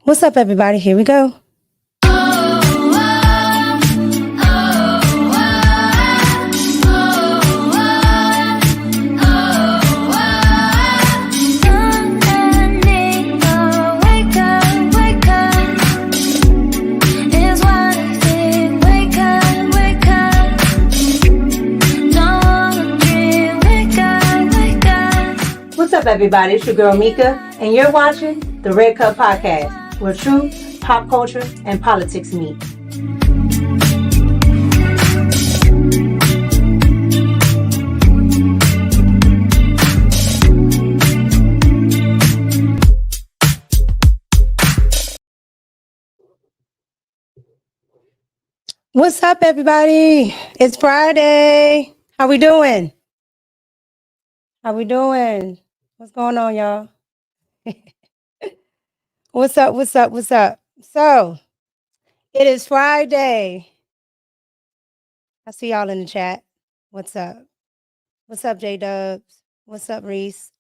What's up, everybody? Here we go. What's up, everybody? It's your girl Mika, and you're watching the Red Cup Podcast, where truth, pop culture, and politics meet. What's up, everybody? It's Friday. How we doing? How we doing? What's going on, y'all? What's up? What's up? What's up? So, it is Friday. I see y'all in the chat. What's up? What's up, J-Dubs? What's up, Reese?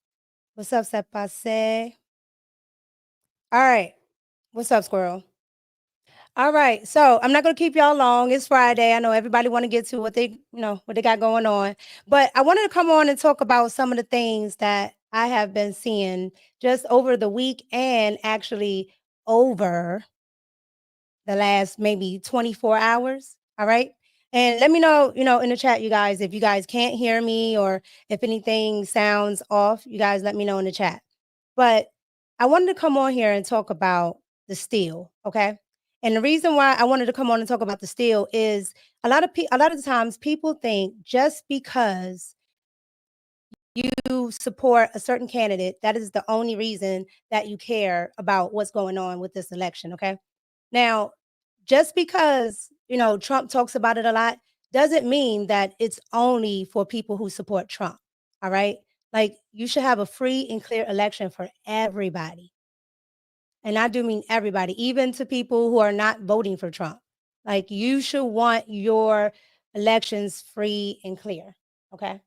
What's up, Sepase? All right. What's up, Squirrel? All right. So, I'm not going to keep y'all long. It's Friday. I know everybody want to get to what they got going on. But I wanted to come on and talk about some of the things that I have been seeing just over the week and actually over the last maybe 24 hours. All right. And let me know, in the chat, you guys, if you guys can't hear me or if anything sounds off, you guys let me know in the chat. But I wanted to come on here and talk about the steal. Okay. And the reason why I wanted to come on and talk about the steal is a lot of times people think just because you support a certain candidate, that is the only reason that you care about what's going on with this election. Okay. Now, just because, Trump talks about it a lot doesn't mean that it's only for people who support Trump. All right. Like, you should have a free and clear election for everybody. And I do mean everybody, even to people who are not voting for Trump. Like, you should want your elections free and clear. Okay.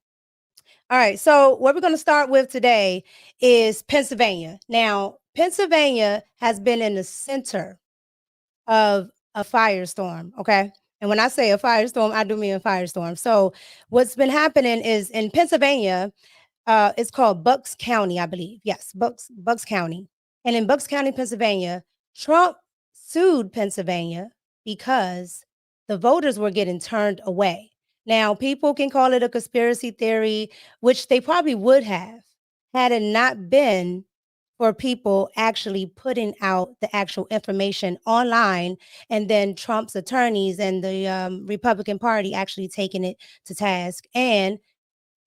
All right, so what we're going to start with today is Pennsylvania. Now, Pennsylvania has been in the center of a firestorm, okay? And when I say a firestorm, I do mean a firestorm. So what's been happening is in Pennsylvania, it's called Bucks County, I believe. Yes, Bucks County. And in Bucks County, Pennsylvania, Trump sued Pennsylvania because the voters were getting turned away. Now, people can call it a conspiracy theory, which they probably would have had it not been for people actually putting out the actual information online, and then Trump's attorneys and the Republican Party actually taking it to task and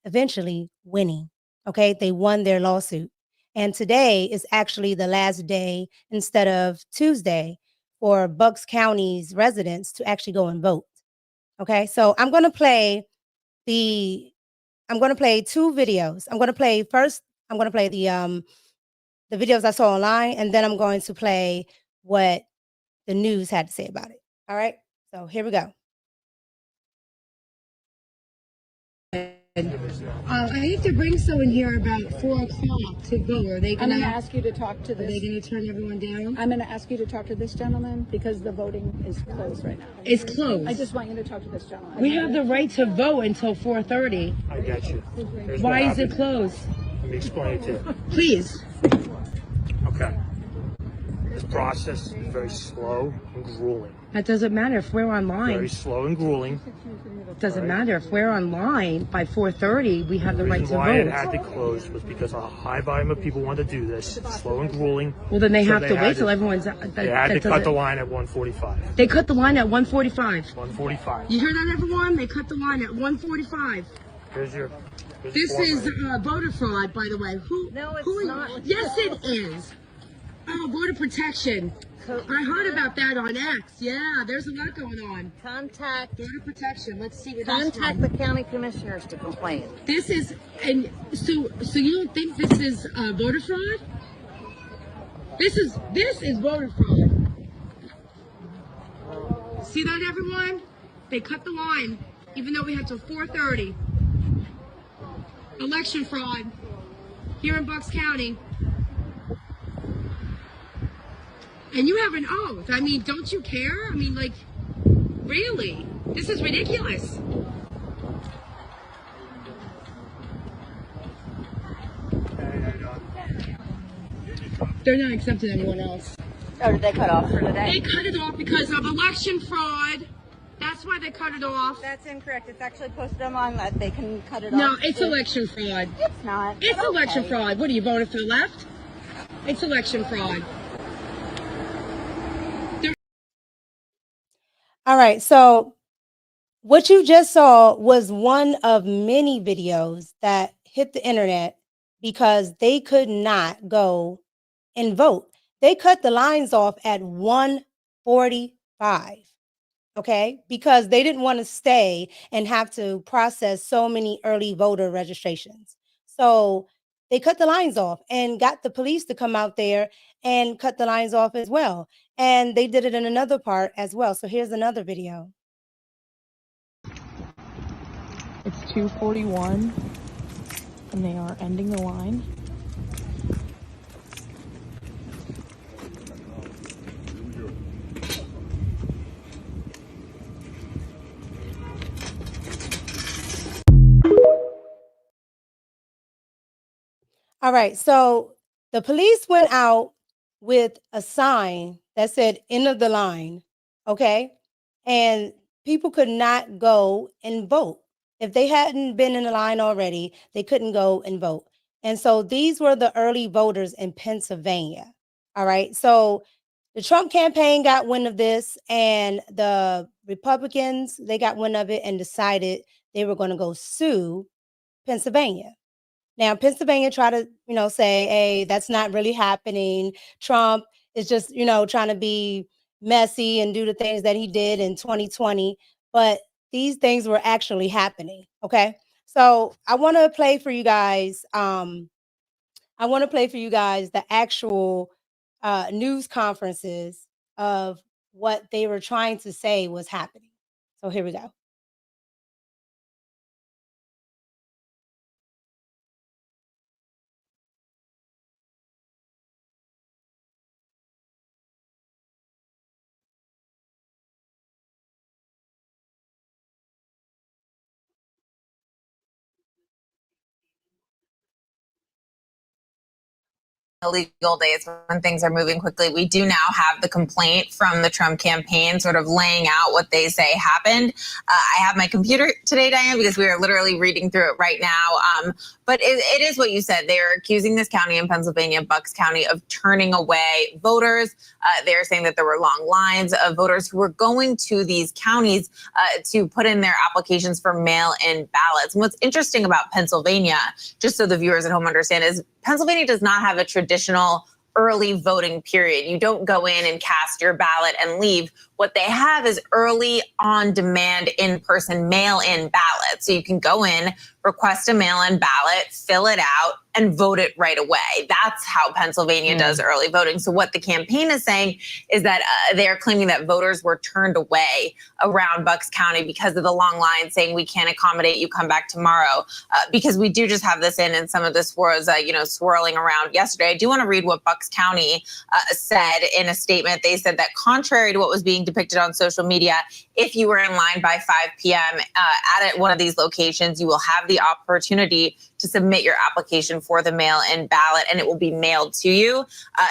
eventually winning. Okay, they won their lawsuit. And today is actually the last day instead of Tuesday for Bucks County's residents to actually go and vote. Okay, so I'm going to play two videos. I'm going to play the videos I saw online, and then I'm going to play what the news had to say about it. All right, so here we go. I have to bring someone here about 4 o'clock to vote. Are they going to ask you to talk to this? Are they going to turn everyone down? I'm going to ask you to talk to this gentleman because the voting is closed right now. It's closed. I just want you to talk to this gentleman. We have the right to vote until 4:30. I get you. Why is it closed? Let me explain it to you. Please. Okay. This process is very slow and grueling. That doesn't matter if we're online. Very slow and grueling. Doesn't matter if we're online by 4:30. We have the right to The reason why it vote. had to close was because a high volume of people wanted to do this. It's slow and grueling. Well, then they So have to wait till everyone's. They had to cut the line at 1:45. They cut the line at 1:45. 1:45. You hear that, everyone? They cut the line at 1:45. Here's This is voter fraud, by the way. No, it's not. Yes, it is. Oh, voter protection. I heard about that on X. Yeah, there's a lot going on. Contact Voter protection. Let's see what the county commissioners to complain. This is, and so you don't think this is voter fraud? This is voter fraud. See that, everyone? They cut the line, even though we had till 4:30. Election fraud here in Bucks County. And you have an oath. I mean, don't you care? I mean, like, really? This is ridiculous. They're not accepting anyone else. Oh, did they cut off for today? They cut it off because of election fraud. That's why they cut it off. That's incorrect. It's actually posted online that they can cut it No, off. it's election fraud. It's not. It's election fraud. What are you voting for the left? It's election fraud. All right. So what you just saw was one of many videos that hit the internet because they could not go and vote. They cut the lines off at 1:45. Okay, because they didn't want to stay and have to process so many early voter registrations. So they cut the lines off and got the police to come out there and cut the lines off as well. And they did it in another part as well. So here's another video. It's 2:41 and they are ending the line. All right, so the police went out with a sign that said end of the line, okay? And people could not go and vote. If they hadn't been in the line already, they couldn't go and vote. And so these were the early voters in Pennsylvania. All right, so the Trump campaign got wind of this, and the Republicans, they got wind of it and decided they were going to go sue Pennsylvania. Now, Pennsylvania tried to, say, hey, that's not really happening. Trump is just, trying to be messy and do the things that he did in 2020. But these things were actually happening. Okay. So I want to play for you guys. The actual news conferences of what they were trying to say was happening. So here we go. Illegal days when things are moving quickly. We do now have the complaint from the Trump campaign sort of laying out what they say happened. I have my computer today, Diane, because we are literally reading through it right now. But it is what you said. They are accusing this county in Pennsylvania, Bucks County, of turning away voters. They're saying that there were long lines of voters who were going to these counties to put in their applications for mail-in ballots. And what's interesting about Pennsylvania, just so the viewers at home understand, is Pennsylvania does not have a traditional early voting period. You don't go in and cast your ballot and leave. What they have is early on-demand in-person mail-in ballots. So you can go in, request a mail-in ballot, fill it out, and vote it right away. That's how Pennsylvania does early voting. So what the campaign is saying is that they're claiming that voters were turned away around Bucks County because of the long line, saying we can't accommodate you, come back tomorrow. Because we do just have this in, and some of this was, swirling around yesterday. I do want to read what Bucks County said in a statement. They said that contrary to what was being depicted on social media, if you were in line by 5 p.m. At one of these locations, you will have the opportunity to submit your application for the mail-in ballot, and it will be mailed to you.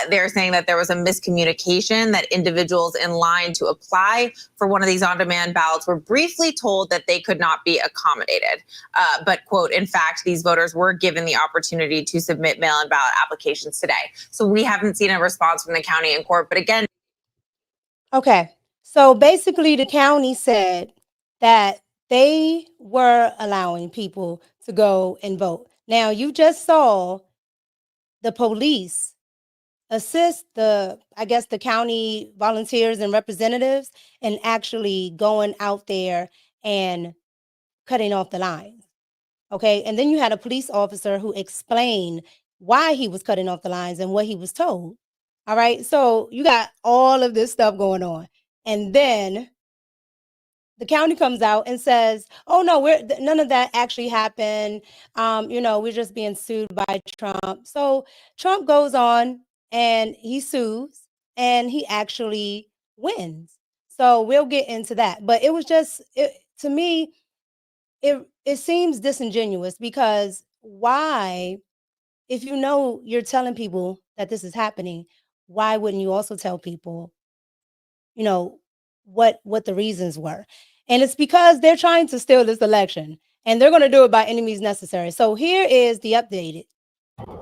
They're saying that there was a miscommunication, that individuals in line to apply for one of these on-demand ballots were briefly told that they could not be accommodated. But, quote, in fact, these voters were given the opportunity to submit mail-in ballot applications today. So we haven't seen a response from the county in court. But again. Okay. So basically the county said that they were allowing people to go and vote. Now, you just saw the police assist the county volunteers and representatives in actually going out there and cutting off the lines. Okay. And then you had a police officer who explained why he was cutting off the lines and what he was told. All right. So you got all of this stuff going on. And then the county comes out and says, oh, no, none of that actually happened. We're just being sued by Trump. So Trump goes on and he sues. and he actually wins. So we'll get into that. But it was just, to me, it seems disingenuous, because why, if you know you're telling people that this is happening, why wouldn't you also tell people, you know, what the reasons were? And it's because they're trying to steal this election, and they're going to do it by any means necessary. So here is the updated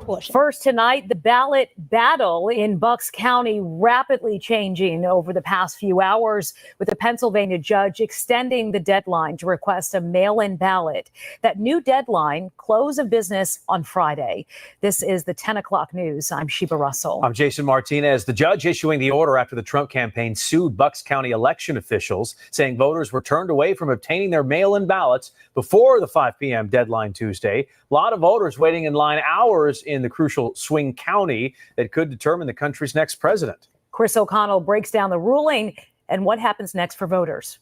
portion. First tonight, the ballot battle in Bucks County rapidly changing over the past few hours, with a Pennsylvania judge extending the deadline to request a mail-in ballot. That new deadline, close of business on Friday. This is the 10 o'clock news. I'm Sheba Russell. I'm Jason Martinez. The judge issuing the order after the Trump campaign sued Bucks County election officials, saying voters were turned away from obtaining their mail-in ballots before the 5 p.m. deadline Tuesday. A lot of voters waiting in line hours in the crucial swing county that could determine the country's next president. Chris O'Connell breaks down the ruling and what happens next for voters.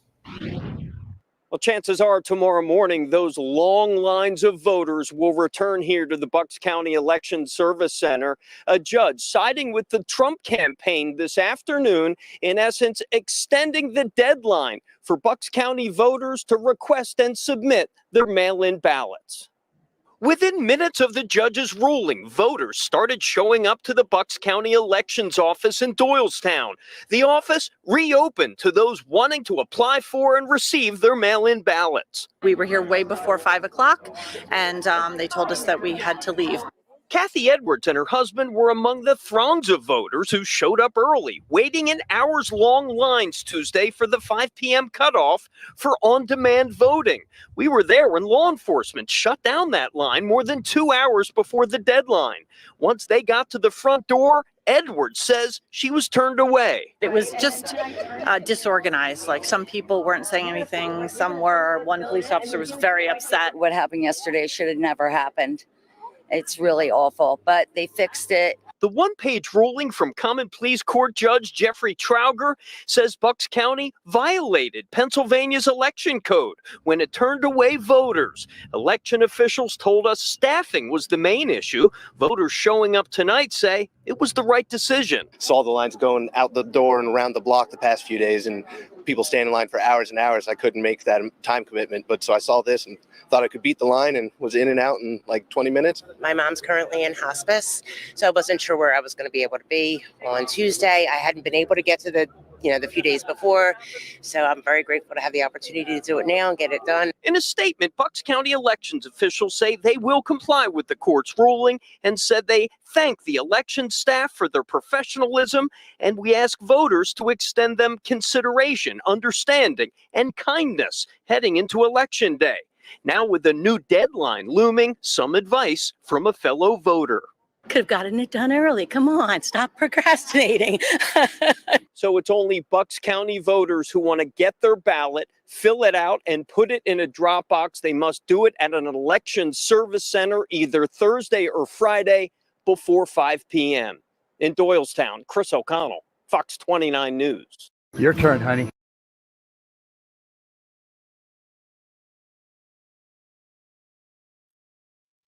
Well, chances are tomorrow morning, those long lines of voters will return here to the Bucks County Election Service Center. A judge siding with the Trump campaign this afternoon, in essence, extending the deadline for Bucks County voters to request and submit their mail-in ballots. Within minutes of the judge's ruling, voters started showing up to the Bucks County Elections Office in Doylestown. The office reopened to those wanting to apply for and receive their mail-in ballots. We were here way before 5 o'clock, and they told us that we had to leave. Kathy Edwards and her husband were among the throngs of voters who showed up early, waiting in hours-long lines Tuesday for the 5 p.m. cutoff for on-demand voting. We were there when law enforcement shut down that line more than 2 hours before the deadline. Once they got to the front door, Edwards says she was turned away. It was just disorganized. Like, some people weren't saying anything, some were. One police officer was very upset. What happened yesterday should have never happened. It's really awful, but they fixed it. The one-page ruling from Common Pleas Court Judge Jeffrey Trauger says Bucks County violated Pennsylvania's election code when it turned away voters. Election officials told us staffing was the main issue. Voters showing up tonight say it was the right decision. Saw the lines going out the door and around the block the past few days, and people stand in line for hours and hours. I couldn't make that time commitment, but so I saw this and thought I could beat the line, and was in and out in like 20 minutes. My mom's currently in hospice, so I wasn't sure where I was going to be able to be on Tuesday. I hadn't been able to get to the few days before, so I'm very grateful to have the opportunity to do it now and get it done. In a statement, Bucks County elections officials say they will comply with the court's ruling and said they thank the election staff for their professionalism, and we ask voters to extend them consideration, understanding, and kindness heading into Election Day. Now, with a new deadline looming, some advice from a fellow voter. Could have gotten it done early. Come on, stop procrastinating. So it's only Bucks County voters who want to get their ballot, fill it out, and put it in a drop box. They must do it at an election service center either Thursday or Friday before 5 p.m. In Doylestown, Chris O'Connell, Fox 29 News. Your turn, honey.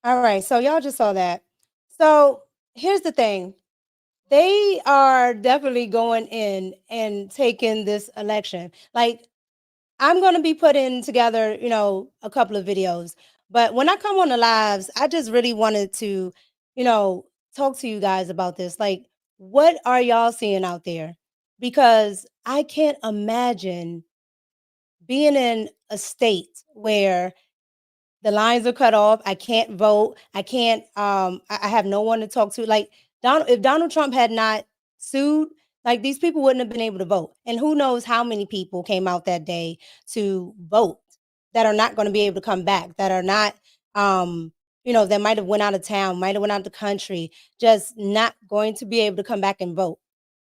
All right, so y'all just saw that. So here's the thing. They are definitely going in and taking this election. Like, I'm going to be putting together, a couple of videos. But when I come on the lives, I just really wanted to, talk to you guys about this. Like, what are y'all seeing out there? Because I can't imagine being in a state where the lines are cut off. I can't vote. I can't, I have no one to talk to. Like, if Donald Trump had not sued, like, these people wouldn't have been able to vote. And who knows how many people came out that day to vote that are not going to be able to come back, that are not, that might have went out of town, might have went out of the country, just not going to be able to come back and vote.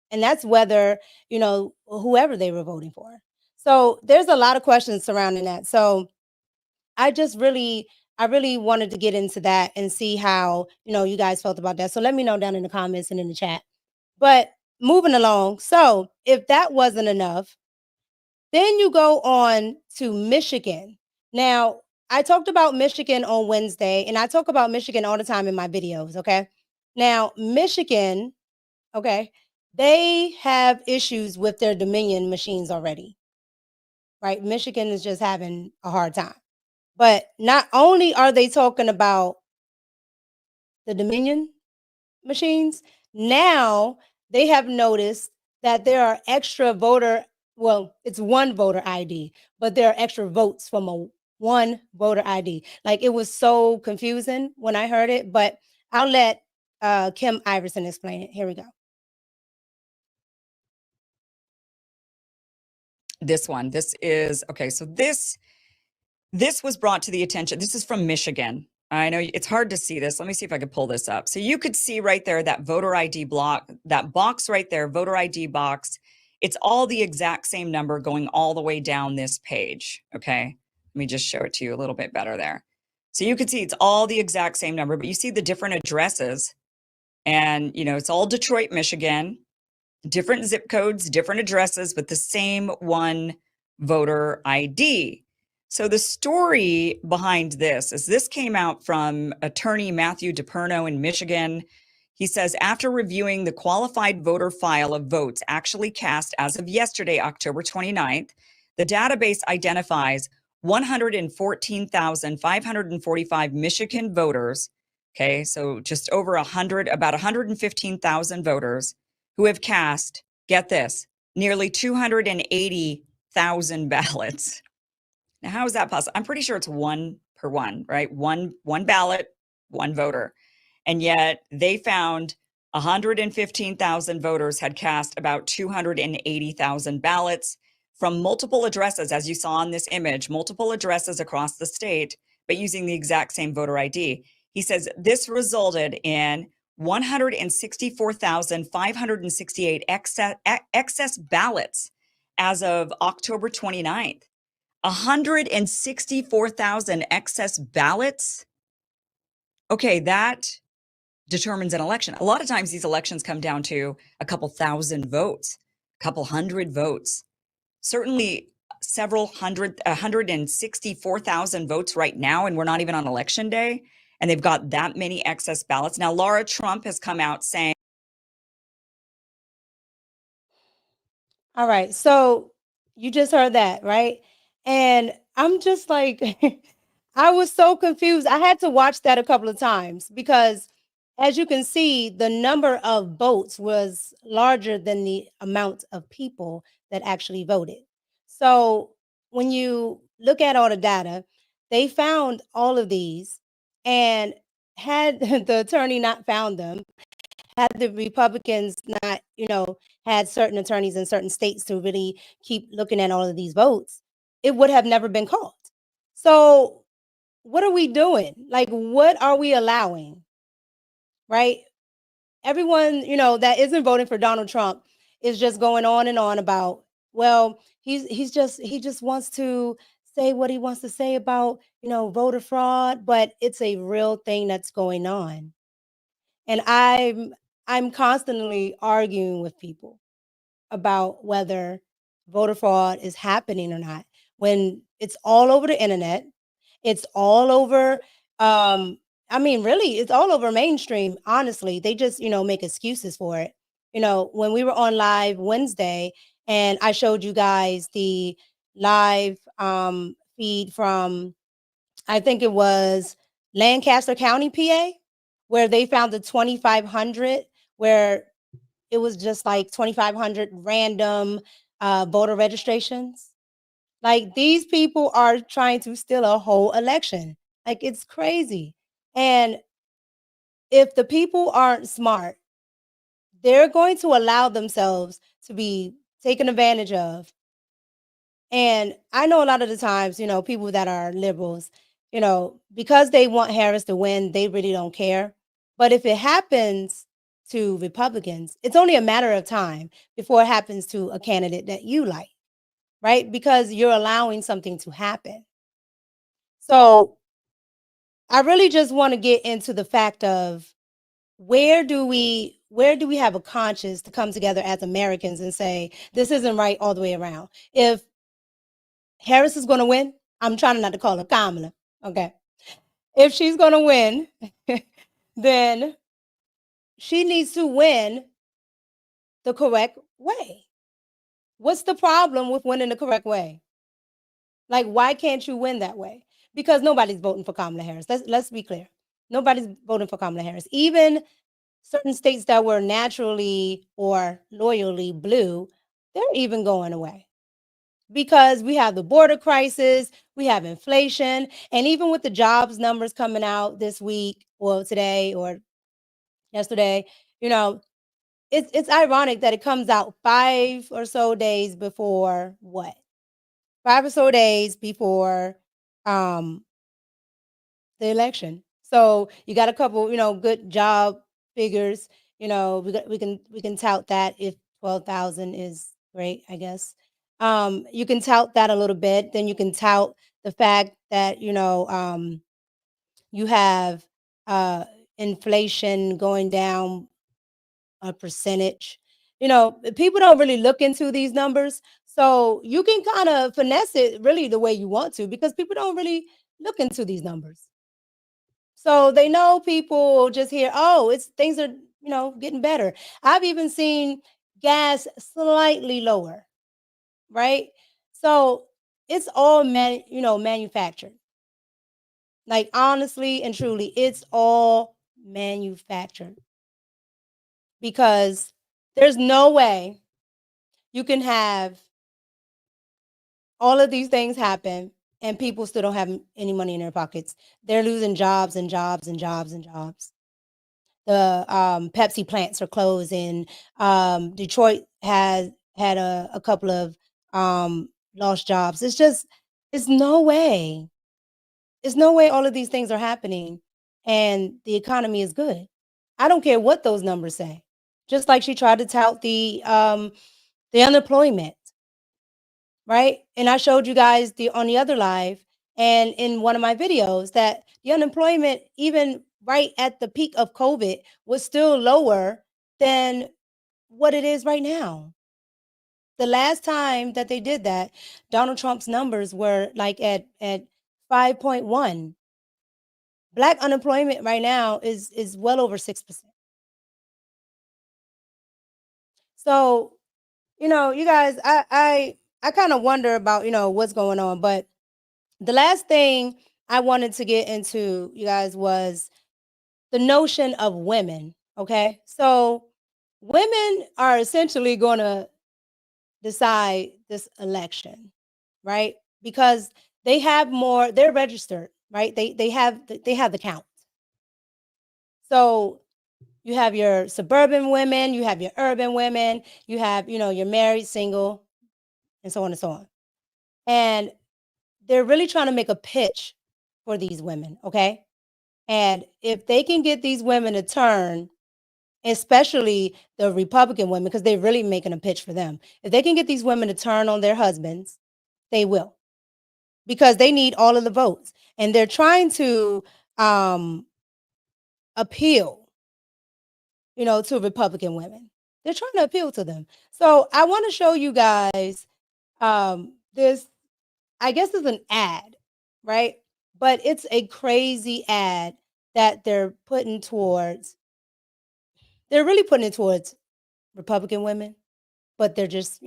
And that's whether, whoever they were voting for. So there's a lot of questions surrounding that. So I really wanted to get into that and see how, you guys felt about that. So let me know down in the comments and in the chat. But moving along. So if that wasn't enough, then you go on to Michigan. Now, I talked about Michigan on Wednesday, and I talk about Michigan all the time in my videos. Okay. Now, Michigan, okay, they have issues with their Dominion machines already, right? Michigan is just having a hard time. But not only are they talking about the Dominion machines, now they have noticed that there are extra it's one voter ID, but there are extra votes from one voter ID. Like, it was so confusing when I heard it, but I'll let Kim Iverson explain it. Here we go. This one, this is, okay, so this was brought to the attention. This is from Michigan. I know it's hard to see this. Let me see if I can pull this up. So you could see right there that voter ID block, that box right there, voter ID box. It's all the exact same number going all the way down this page. Okay. Let me just show it to you a little bit better there. So you could see it's all the exact same number, but you see the different addresses, and it's all Detroit, Michigan, different zip codes, different addresses, but the same one voter ID. So the story behind this is this came out from attorney Matthew DePerno in Michigan. He says, after reviewing the qualified voter file of votes actually cast as of yesterday, October 29th, the database identifies 114,545 Michigan voters. Okay, so just over about 115,000 voters who have cast, get this, nearly 280,000 ballots. Now, how is that possible? I'm pretty sure it's one per one, right? One ballot, one voter. And yet they found 115,000 voters had cast about 280,000 ballots from multiple addresses, as you saw in this image, multiple addresses across the state, but using the exact same voter ID. He says this resulted in 164,568 excess ballots as of October 29th. 164,000 excess ballots. Okay, that determines an election. A lot of times these elections come down to a couple thousand votes, a couple hundred votes. Certainly several hundred, 164,000 votes right now, and we're not even on election day, and they've got that many excess ballots. Now, Laura Trump has come out saying, all right, so you just heard that, right? And I'm just like, I was so confused. I had to watch that a couple of times because, as you can see, the number of votes was larger than the amount of people that actually voted. So when you look at all the data, they found all of these, and had the attorney not found them, had the Republicans not, had certain attorneys in certain states to really keep looking at all of these votes, it would have never been caught. So what are we doing? Like, what are we allowing? Right? Everyone, that isn't voting for Donald Trump is just going on and on about, well, he just wants to say what he wants to say about, voter fraud, but it's a real thing that's going on. And I'm constantly arguing with people about whether voter fraud is happening or not, when it's all over the internet. It's all over, really, it's all over mainstream, honestly. They just, make excuses for it. When we were on live Wednesday and I showed you guys the live feed from, I think it was Lancaster County, PA, where they found the 2,500, where it was just like 2,500 random voter registrations. Like, these people are trying to steal a whole election. Like, it's crazy. And if the people aren't smart, they're going to allow themselves to be taken advantage of. And I know a lot of the times, people that are liberals, because they want Harris to win, they really don't care. But if it happens to Republicans, it's only a matter of time before it happens to a candidate that you like, right? Because you're allowing something to happen. So I really just want to get into the fact of where do we have a conscience to come together as Americans and say, this isn't right all the way around. If Harris is going to win, I'm trying not to call her Kamala, okay? If she's going to win, then she needs to win the correct way. What's the problem with winning the correct way? Like, why can't you win that way? Because nobody's voting for Kamala Harris. Let's be clear. Nobody's voting for Kamala Harris. Even certain states that were naturally or loyally blue, they're even going away. Because we have the border crisis, we have inflation, and even with the jobs numbers coming out this week, or today or yesterday, you know, it's ironic that it comes out 5 or so days before what? 5 or so days before the election. So you got a couple, good job figures. We can tout that if 12,000 is great, I guess. You can tout that a little bit. Then you can tout the fact that you have inflation going down a percentage. People don't really look into these numbers. So you can kind of finesse it really the way you want to, because people don't really look into these numbers. So they know people just hear, oh, things are, getting better. I've even seen gas slightly lower, right? So it's all manufactured. Like, honestly and truly, it's all manufactured. Because there's no way you can have all of these things happen and people still don't have any money in their pockets. They're losing jobs and jobs and jobs and jobs. The Pepsi plants are closing. Detroit has had a couple of lost jobs. It's no way. There's no way all of these things are happening and the economy is good. I don't care what those numbers say. Just like she tried to tout the unemployment, right? And I showed you guys on the other live and in one of my videos that the unemployment, even right at the peak of COVID, was still lower than what it is right now. The last time that they did that, Donald Trump's numbers were like at 5.1. Black unemployment right now is well over 6%. So, you guys, I kind of wonder about, what's going on. But the last thing I wanted to get into, you guys, was the notion of women. Okay. So women are essentially going to decide this election, right? Because they have more, they're registered, right? They have the count. So you have your suburban women, you have your urban women, you have, your married, single, and so on and so on. And they're really trying to make a pitch for these women, okay? And if they can get these women to turn, especially the Republican women, because they're really making a pitch for them. If they can get these women to turn on their husbands, they will, because they need all of the votes. And they're trying to appeal, to Republican women. They're trying to appeal to them. So I want to show you guys this, I guess it's an ad, right? But it's a crazy ad that they're really putting it towards Republican women, but they're just,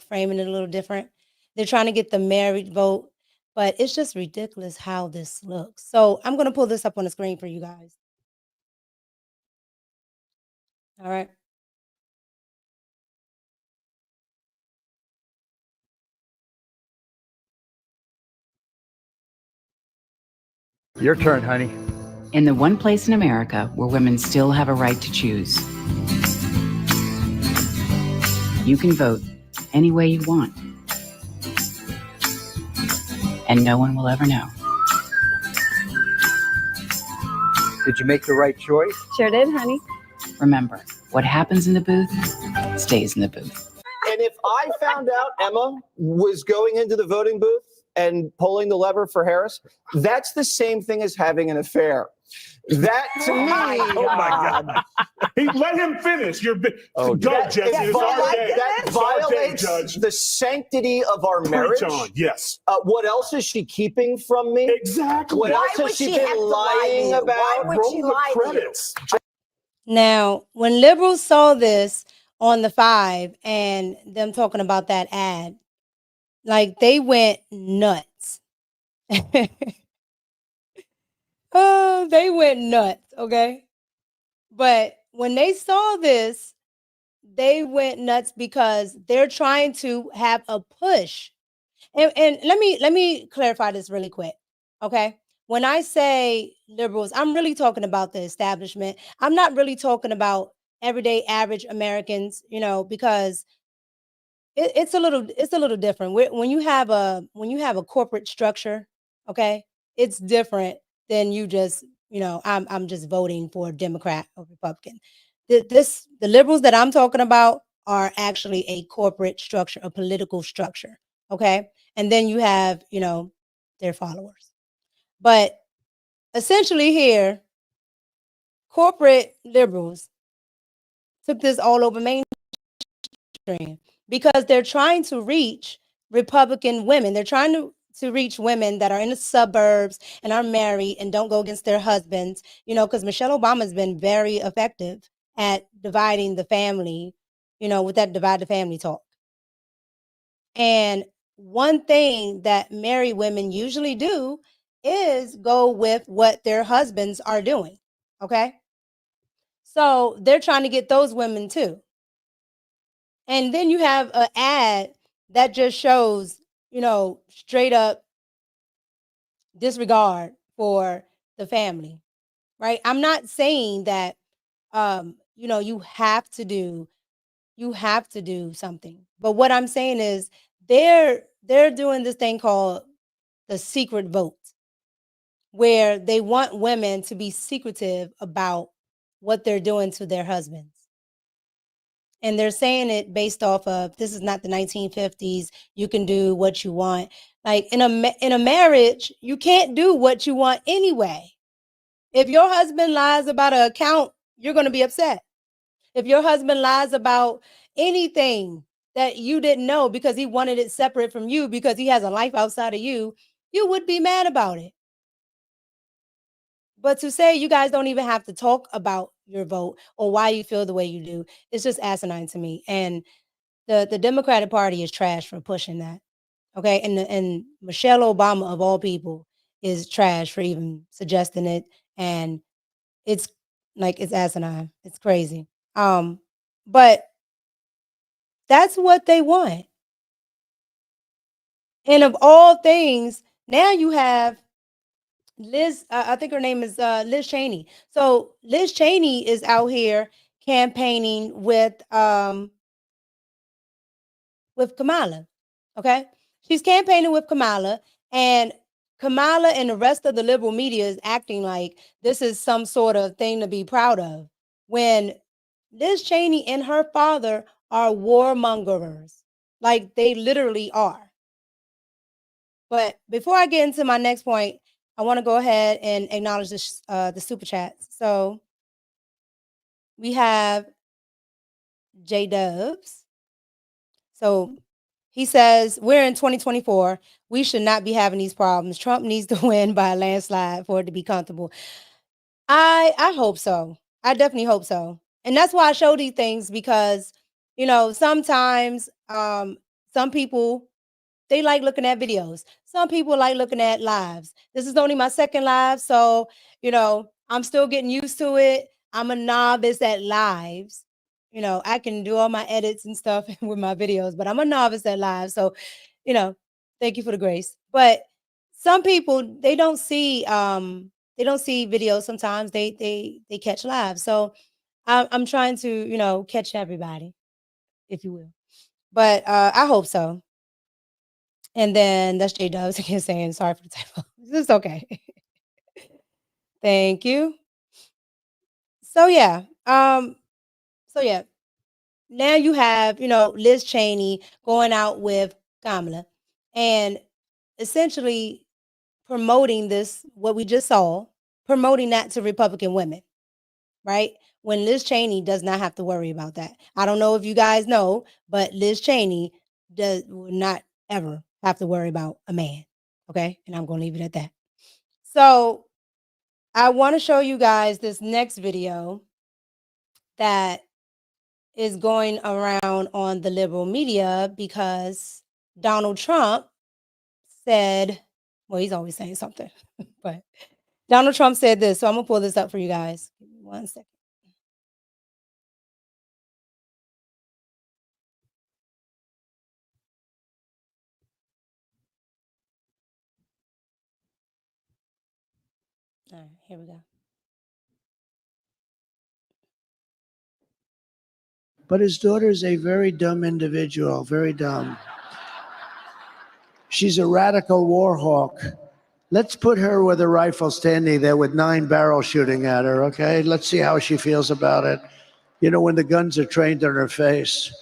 framing it a little different. They're trying to get the married vote, but it's just ridiculous how this looks. So I'm going to pull this up on the screen for you guys. All right. Your turn, honey. In the one place in America where women still have a right to choose, you can vote any way you want. And no one will ever know. Did you make the right choice? Sure did, honey. Remember, what happens in the booth stays in the booth. And if I found out Emma was going into the voting booth and pulling the lever for Harris, that's the same thing as having an affair. That to me, oh my God! Let him finish. Go, Jesse. That violates the sanctity of our marriage. Preach on. Yes. What else is she keeping from me? Exactly. What else has she been lying about? Now, when liberals saw this, on the 5 and them talking about that ad. Like, they went nuts. Oh, they went nuts, okay? But when they saw this, they went nuts because they're trying to have a push. And let me clarify this really quick, okay? When I say liberals, I'm really talking about the establishment. I'm not really talking about everyday average Americans, because it's a little different. When you have a corporate structure, okay, it's different than you just, I'm just voting for a Democrat or Republican. The liberals that I'm talking about are actually a corporate structure, a political structure, okay? And then you have, their followers. But essentially here, corporate liberals took this all over mainstream because they're trying to reach Republican women. They're trying to reach women that are in the suburbs and are married and don't go against their husbands, because Michelle Obama has been very effective at dividing the family, with that divide the family talk. And one thing that married women usually do is go with what their husbands are doing. Okay. So they're trying to get those women too. And then you have an ad that just shows, straight up disregard for the family, right? I'm not saying that, you have to do something. But what I'm saying is they're doing this thing called the secret vote, where they want women to be secretive about what they're doing to their husbands. And they're saying it based off of, this is not the 1950s. You can do what you want. Like in a marriage, you can't do what you want anyway. If your husband lies about an account, you're going to be upset. If your husband lies about anything that you didn't know because he wanted it separate from you because he has a life outside of you, you would be mad about it. But to say you guys don't even have to talk about your vote or why you feel the way you do, it's just asinine to me. And the Democratic Party is trash for pushing that. Okay. And Michelle Obama, of all people, is trash for even suggesting it. And it's asinine. It's crazy. But that's what they want. And of all things, now you have Liz, I think her name is Liz Cheney. So Liz Cheney is out here campaigning with Kamala. Okay. She's campaigning with Kamala, and Kamala and the rest of the liberal media is acting like this is some sort of thing to be proud of, when Liz Cheney and her father are warmongers. Like, they literally are. But before I get into my next point, I want to go ahead and acknowledge the super chats. So we have J Dubs. So he says, we're in 2024. We should not be having these problems. Trump needs to win by a landslide for it to be comfortable. I hope so. I definitely hope so. And that's why I show these things, because, sometimes some people, they like looking at videos. Some people like looking at lives. This is only my second live, so, I'm still getting used to it. I'm a novice at lives. I can do all my edits and stuff with my videos, but I'm a novice at live. So, thank you for the grace. But some people, they don't see videos. Sometimes they catch live. So I'm trying to, catch everybody, if you will. But I hope so. And then that's J Dubs again saying sorry for the typo. It's okay. Thank you. So yeah. Now you have, Liz Cheney going out with Kamala and essentially promoting this, what we just saw, promoting that to Republican women, right? When Liz Cheney does not have to worry about that. I don't know if you guys know, but Liz Cheney will not ever have to worry about a man. Okay. And I'm going to leave it at that. So I want to show you guys this next video that is going around on the liberal media because Donald Trump said, well, he's always saying something, but Donald Trump said this. So I'm going to pull this up for you guys. Give me 1 second. All right, here we go. But his daughter is a very dumb individual, very dumb. She's a radical war hawk. Let's put her with a rifle standing there with 9 barrels shooting at her, okay? Let's see how she feels about it. You know, when the guns are trained on her face.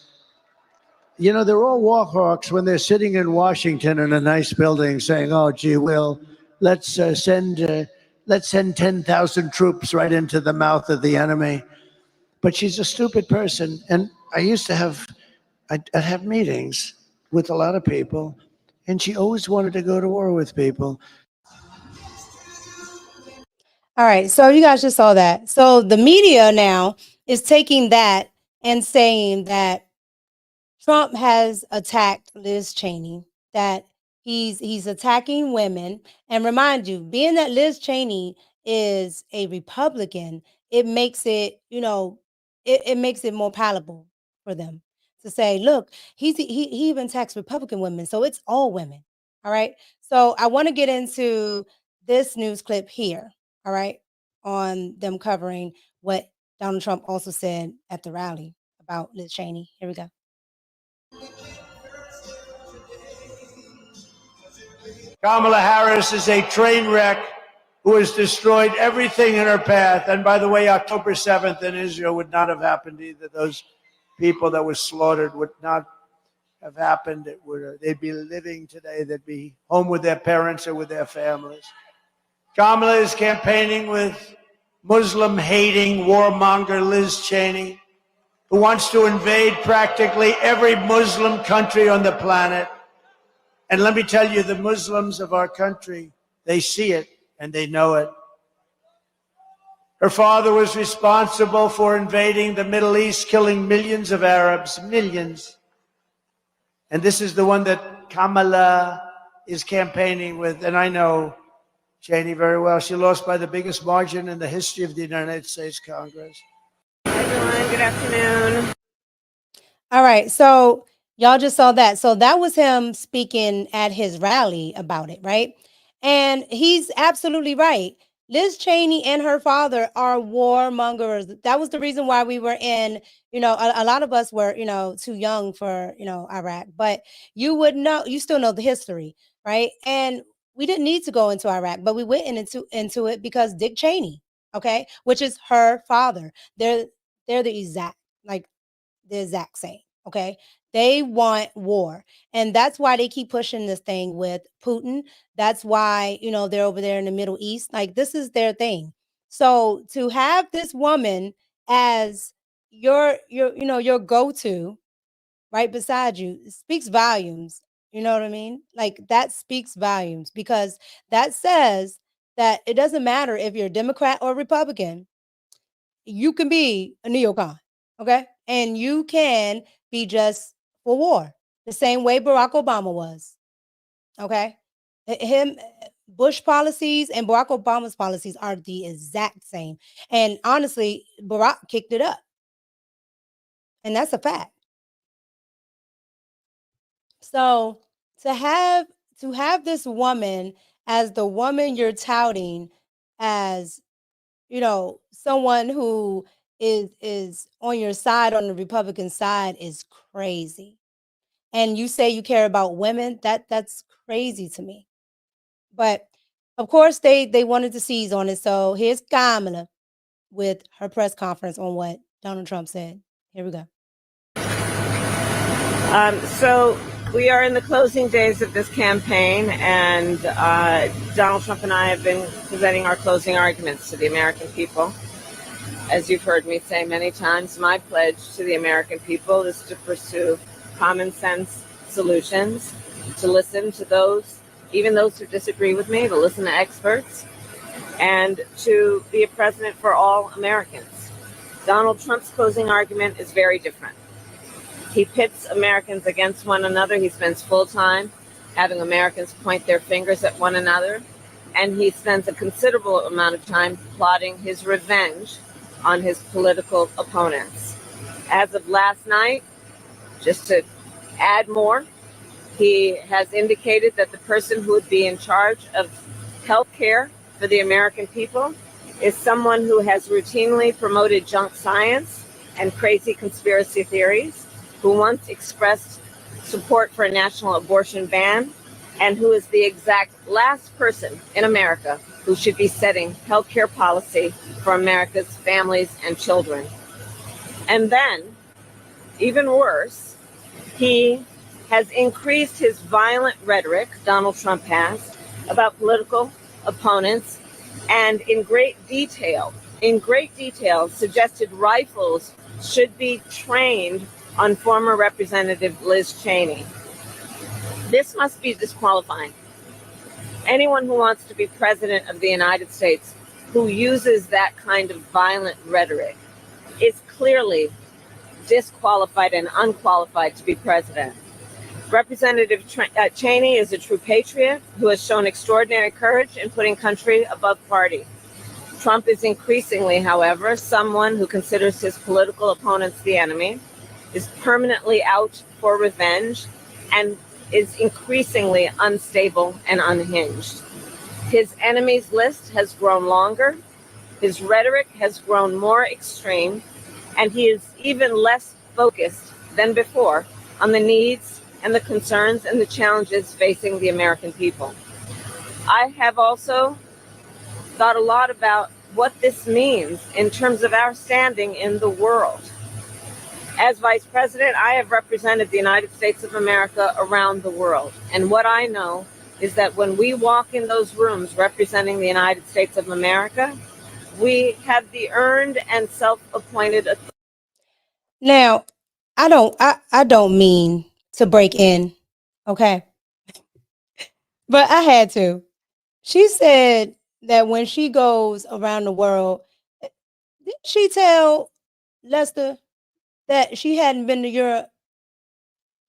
You know, they're all war hawks when they're sitting in Washington in a nice building saying, oh, gee, let's send 10,000 troops right into the mouth of the enemy. But she's a stupid person. And I used to I'd have meetings with a lot of people, and she always wanted to go to war with people. All right, so you guys just saw that. So the media now is taking that and saying that Trump has attacked Liz Cheney, that he's attacking women. And remind you, being that Liz Cheney is a Republican, it makes it, it makes it more palatable for them to say, look, he even attacks Republican women, so it's all women. All right. So I want to get into this news clip here. All right, on them covering what Donald Trump also said at the rally about Liz Cheney. Here we go. Kamala Harris is a train wreck who has destroyed everything in her path. And by the way, October 7th in Israel would not have happened either. Those people that were slaughtered would not have happened. They'd be living today. They'd be home with their parents or with their families. Kamala is campaigning with Muslim-hating warmonger Liz Cheney, who wants to invade practically every Muslim country on the planet. And let me tell you, the Muslims of our country, they see it and they know it. Her father was responsible for invading the Middle East, killing millions of Arabs, millions. And this is the one that Kamala is campaigning with. And I know Cheney very well. She lost by the biggest margin in the history of the United States Congress. Hi, everyone. Good afternoon. All right. So y'all just saw that. So that was him speaking at his rally about it, right? And he's absolutely right. Liz Cheney and her father are warmongers. That was the reason why we were in, a lot of us were, too young for, Iraq, but you still know the history, right? And we didn't need to go into Iraq, but we went into it because Dick Cheney, okay, which is her father. They're the exact same, okay? They want war. And that's why they keep pushing this thing with Putin. That's why, they're over there in the Middle East. Like, this is their thing. So to have this woman as your go-to right beside you speaks volumes. You know what I mean? Like, that speaks volumes, because that says that it doesn't matter if you're a Democrat or Republican, you can be a neocon, okay? And you can be just for war, the same way Barack Obama was, okay? Bush policies and Barack Obama's policies are the exact same. And honestly, Barack kicked it up. And that's a fact. So to have this woman as the woman you're touting as, someone who is on your side, on the Republican side, is crazy. And you say you care about women, that's crazy to me. But of course they wanted to seize on it. So here's Kamala with her press conference on what Donald Trump said. Here we go. So we are in the closing days of this campaign, and Donald Trump and I have been presenting our closing arguments to the American people. As you've heard me say many times, my pledge to the American people is to pursue common sense solutions, to listen to those, even those who disagree with me, to listen to experts, and to be a president for all Americans. Donald Trump's closing argument is very different. He pits Americans against one another. He spends full time having Americans point their fingers at one another. And he spends a considerable amount of time plotting his revenge on his political opponents. As of last night, just to add more, he has indicated that the person who would be in charge of health care for the American people is someone who has routinely promoted junk science and crazy conspiracy theories, who once expressed support for a national abortion ban, and who is the exact last person in America who should be setting healthcare policy for America's families and children. And then, even worse, he has increased his violent rhetoric, Donald Trump has, about political opponents, and in great detail, suggested rifles should be trained on former Representative Liz Cheney. This must be disqualifying. Anyone who wants to be president of the United States who uses that kind of violent rhetoric is clearly disqualified and unqualified to be president. Representative Cheney is a true patriot who has shown extraordinary courage in putting country above party. Trump is increasingly, however, someone who considers his political opponents the enemy, is permanently out for revenge, and is increasingly unstable and unhinged. His enemies list has grown longer, his rhetoric has grown more extreme, and he is even less focused than before on the needs and the concerns and the challenges facing the American people. I have also thought a lot about what this means in terms of our standing in the world. As vice president, I have represented the United States of America around the world. And what I know is that when we walk in those rooms representing the United States of America, we have the earned and self-appointed authority. Now, I don't mean to break in, okay? But I had to. She said that when she goes around the world, didn't she tell Lester that she hadn't been to Europe?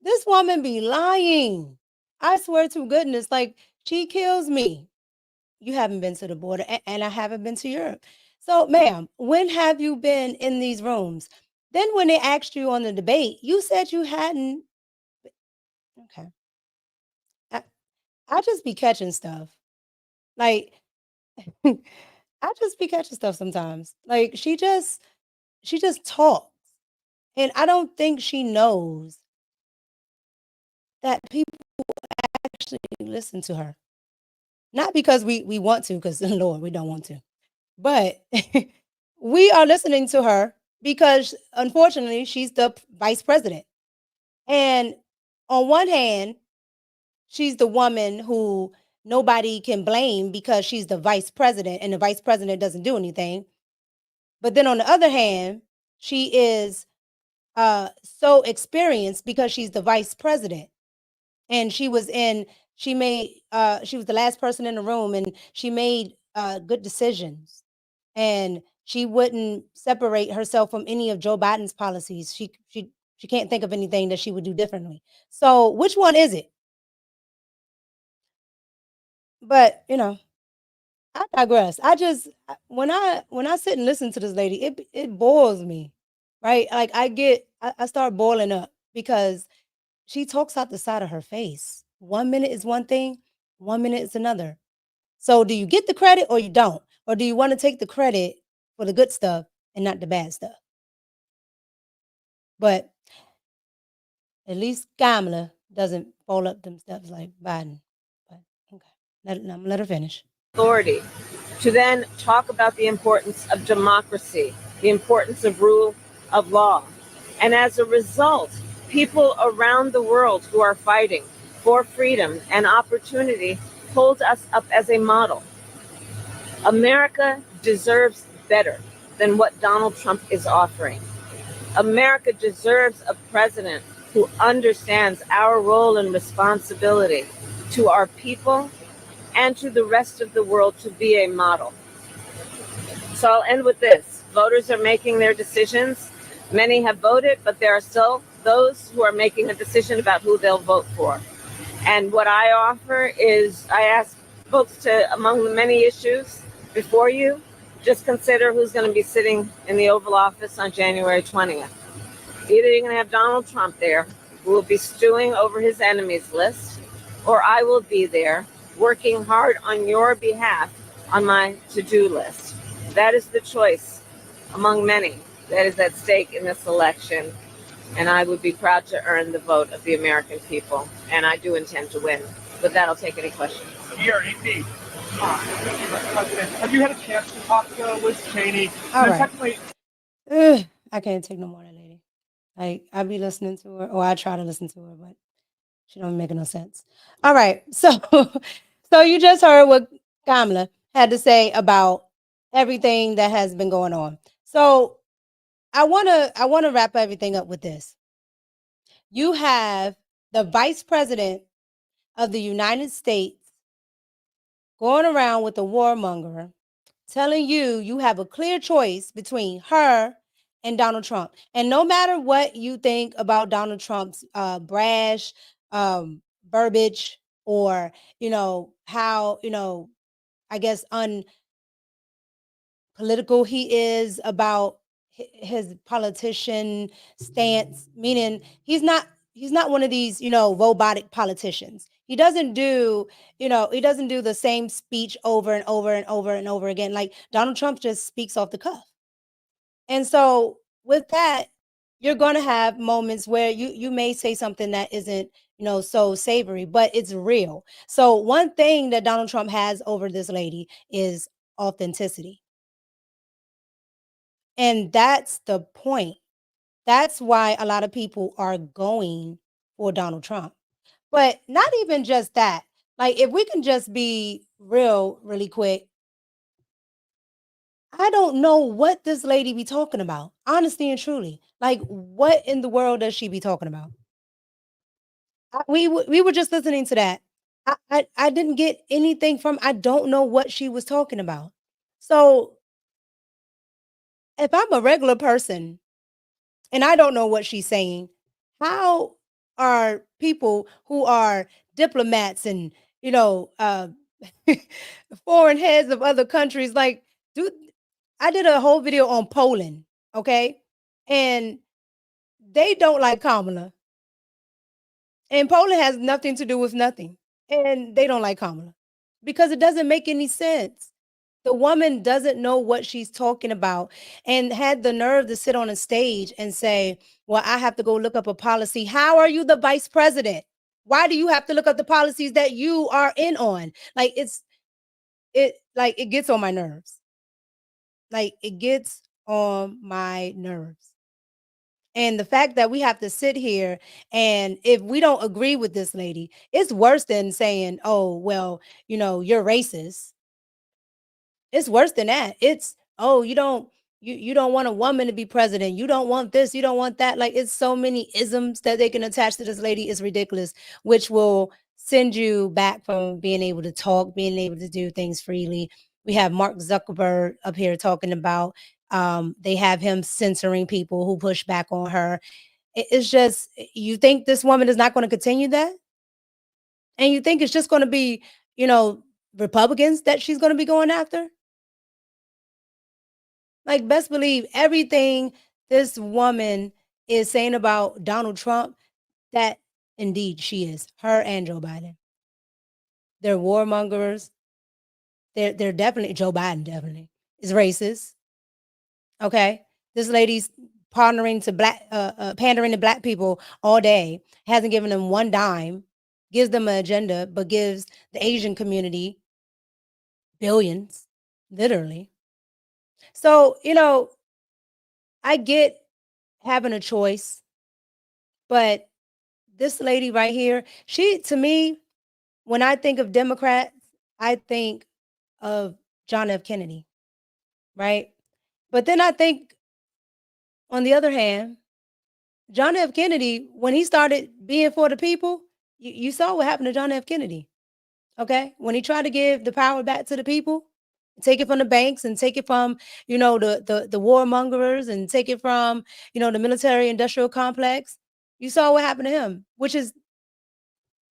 This woman be lying. I swear to goodness, like, she kills me. You haven't been to the border, and I haven't been to Europe. So, ma'am, when have you been in these rooms? Then when they asked you on the debate, you said you hadn't. Okay. I just be catching stuff. Like, I just be catching stuff sometimes. Like, she just talks. And I don't think she knows that people actually listen to her. Not because we want to, because Lord, we don't want to. But we are listening to her because unfortunately she's the vice president. And on one hand, she's the woman who nobody can blame because she's the vice president and the vice president doesn't do anything. But then on the other hand, she is so experienced because she's the vice president. And she was the last person in the room, and she made good decisions. And she wouldn't separate herself from any of Joe Biden's policies. She can't think of anything that she would do differently. So which one is it? But I digress. When I sit and listen to this lady, it boils me, right? Like I start boiling up because she talks out the side of her face. 1 minute is one thing, 1 minute is another. So do you get the credit or you don't? Or do you want to take the credit for the good stuff and not the bad stuff? But at least Kamala doesn't fall up them steps like Biden. But okay, let her finish. Authority to then talk about the importance of democracy, the importance of rule of law. And as a result, people around the world who are fighting for freedom and opportunity hold us up as a model. America deserves better than what Donald Trump is offering. America deserves a president who understands our role and responsibility to our people and to the rest of the world to be a model. So I'll end with this. voters are making their decisions. Many have voted, but there are still those who are making a decision about who they'll vote for. And what I offer is I ask folks to, among the many issues before you, just consider who's going to be sitting in the Oval Office on January 20th. Either you're going to have Donald Trump there, who will be stewing over his enemies list, or I will be there working hard on your behalf on my to-do list. That is the choice among many that is at stake in this election. And I would be proud to earn the vote of the American people. And I do intend to win. With that, I'll take any questions. Here, indeed. Have you had a chance to talk with Cheney? All And right. secondly, I can't take no more of that lady. Like, I be listening to her, or I try to listen to her, but she don't make no sense. All right. So, so you just heard what Kamala had to say about everything that has been going on. So I wanna wrap everything up with this. You have the vice president of the United States going around with a warmonger, telling you have a clear choice between her and Donald Trump. And no matter what you think about Donald Trump's brash verbiage, or how I guess unpolitical he is about his politician stance, meaning he's not one of these robotic politicians. He doesn't do the same speech over and over and over and over again. Like, Donald Trump just speaks off the cuff. And so with that, you're going to have moments where you may say something that isn't so savory, but it's real. So one thing that Donald Trump has over this lady is authenticity. And that's the point. That's why a lot of people are going for Donald Trump. But not even just that. Like, if we can just be real really quick, I don't know what this lady be talking about, honestly and truly. Like, what in the world does she be talking about? We were just listening to that. I didn't get anything from. I don't know what she was talking about. So if I'm a regular person and I don't know what she's saying, how are people who are diplomats and foreign heads of other countries, like, I did a whole video on Poland, okay? And they don't like Kamala. And Poland has nothing to do with nothing. And they don't like Kamala because it doesn't make any sense. The woman doesn't know what she's talking about, and had the nerve to sit on a stage and say, well, I have to go look up a policy. How are you the vice president? Why do you have to look up the policies that you are in on? Like, it gets on my nerves. Like, it gets on my nerves. And the fact that we have to sit here, and if we don't agree with this lady, it's worse than saying, oh, well, you're racist. It's worse than that. It's, oh, you don't want a woman to be president. You don't want this, you don't want that. Like, it's so many isms that they can attach to this lady. Is ridiculous, which will send you back from being able to talk, being able to do things freely. We have Mark Zuckerberg up here talking about they have him censoring people who push back on her. It's just, you think this woman is not going to continue that? And you think it's just going to be, Republicans that she's going to be going after? Like, best believe everything this woman is saying about Donald Trump, that indeed she is. Her and Joe Biden. They're warmongers. They're definitely, Joe Biden definitely is racist. Okay? This lady's pandering to black people all day, hasn't given them one dime, gives them an agenda, but gives the Asian community billions, literally. So, I get having a choice, but this lady right here, to me, when I think of Democrats, I think of John F. Kennedy, right? But then I think, on the other hand, John F. Kennedy, when he started being for the people, you saw what happened to John F. Kennedy, okay? When he tried to give the power back to the people, Take it from the banks and take it from, you know, the warmongers and take it from, you know, the military industrial complex. You saw what happened to him, which is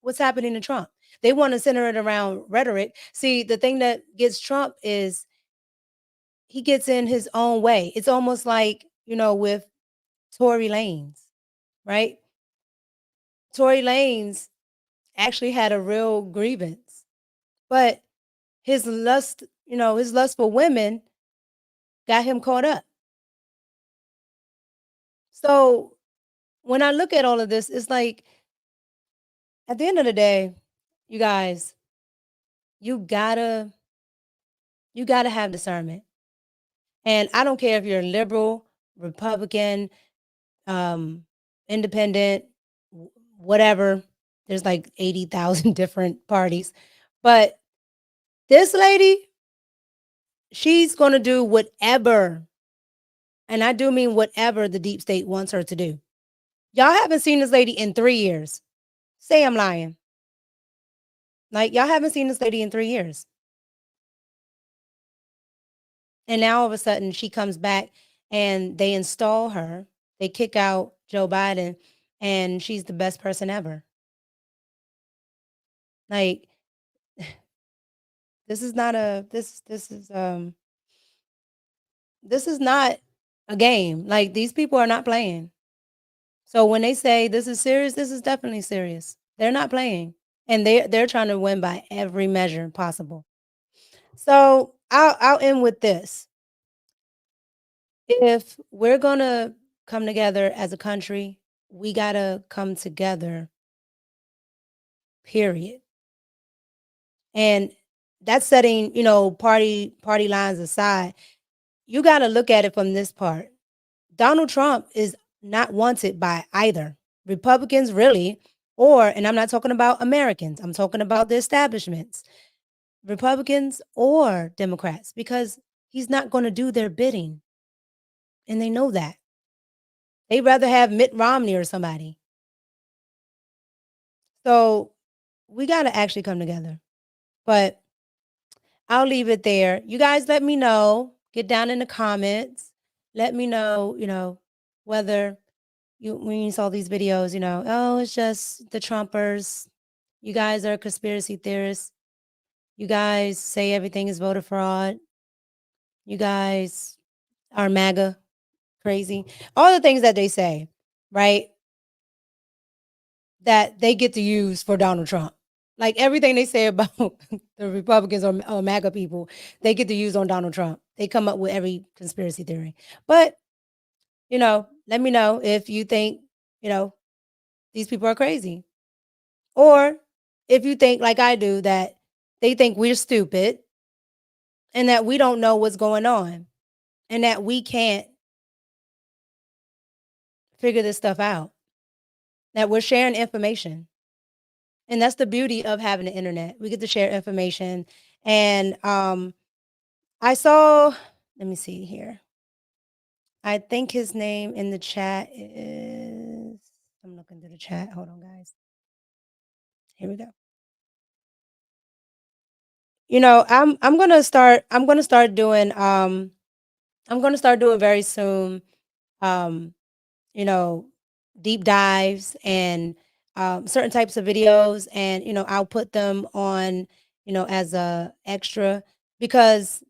what's happening to Trump. They want to center it around rhetoric. See, the thing that gets Trump is he gets in his own way. It's almost like, you know, with Tory Lanez, right? Tory Lanez actually had a real grievance, but his lust, you know, his lust for women got him caught up. So when I look at all of this, it's like at the end of the day, you guys, you gotta have discernment. And I don't care if you're liberal, Republican, independent, whatever. There's like 80,000 different parties. But this lady, she's going to do whatever, and I do mean whatever the deep state wants her to do. Y'all haven't seen this lady in 3 years. Say I'm lying. Like, y'all haven't seen this lady in 3 years. And now all of a sudden she comes back and they install her. They kick out Joe Biden and she's the best person ever. Like, this is not a this is not a game. Like, these people are not playing. So when they say this is serious, this is definitely serious. They're not playing. And they're trying to win by every measure possible. So I'll end with this. If we're gonna come together as a country, we gotta come together, period. And that's setting, you know, party lines aside. You gotta look at it from this part. Donald Trump is not wanted by either Republicans, really, or, and I'm not talking about Americans, I'm talking about the establishments, Republicans or Democrats, because he's not going to do their bidding. And they know that. They'd rather have Mitt Romney or somebody. So we got to actually come together. But I'll leave it there. You guys let me know. Get down in the comments. Let me know, you know, whether when you saw these videos, you know, oh, it's just the Trumpers. You guys are conspiracy theorists. You guys say everything is voter fraud. You guys are MAGA crazy. All the things that they say, right? That they get to use for Donald Trump. Like everything they say about the Republicans or MAGA people, they get to use on Donald Trump. They come up with every conspiracy theory. But, you know, let me know if you think, you know, these people are crazy. Or if you think, like I do, that they think we're stupid and that we don't know what's going on and that we can't figure this stuff out, that we're sharing information. And that's the beauty of having the internet. We get to share information. And I saw, let me see here. I think his name in the chat is, I'm looking through the chat. Hold on, guys. Here we go. You know, I'm gonna start doing very soon you know, deep dives and certain types of videos, and you know, I'll put them on, you know, as a extra, because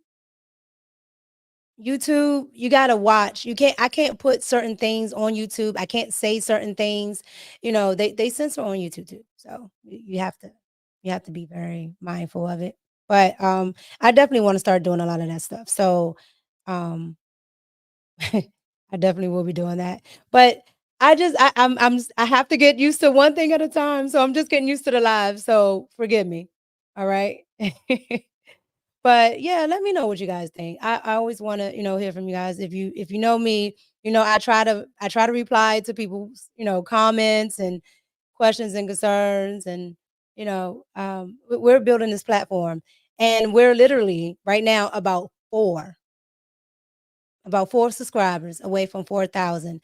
YouTube, you gotta watch. I can't put certain things on YouTube. I can't say certain things. You know, they censor on YouTube too. So you have to be very mindful of it. But I definitely want to start doing a lot of that stuff. So um I definitely will be doing that. But I have to get used to one thing at a time. So I'm just getting used to the live. So forgive me. All right. But yeah, let me know what you guys think. I always want to, you know, hear from you guys. If you know me, you know, I try to reply to people's, you know, comments and questions and concerns. And, you know, we're building this platform, and we're literally right now about four subscribers away from 4,000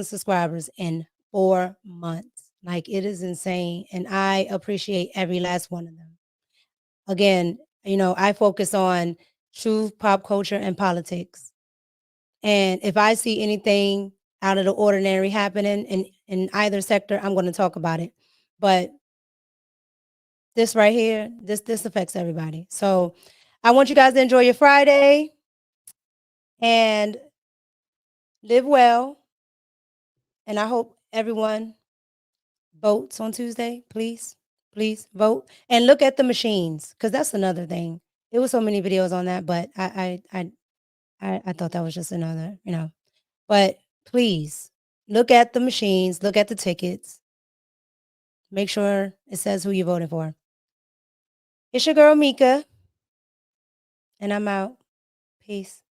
subscribers in 4 months. Like, it is insane. And I appreciate every last one of them. Again, I focus on truth, pop culture, and politics. And if I see anything out of the ordinary happening in either sector, I'm going to talk about it. But this right here, this affects everybody. So I want you guys to enjoy your Friday and live well. And I hope everyone votes on Tuesday. Please vote and look at the machines, because that's another thing. There were so many videos on that, but I thought that was just another, But please look at the machines, look at the tickets. Make sure it says who you voted for. It's your girl Mika, and I'm out. Peace.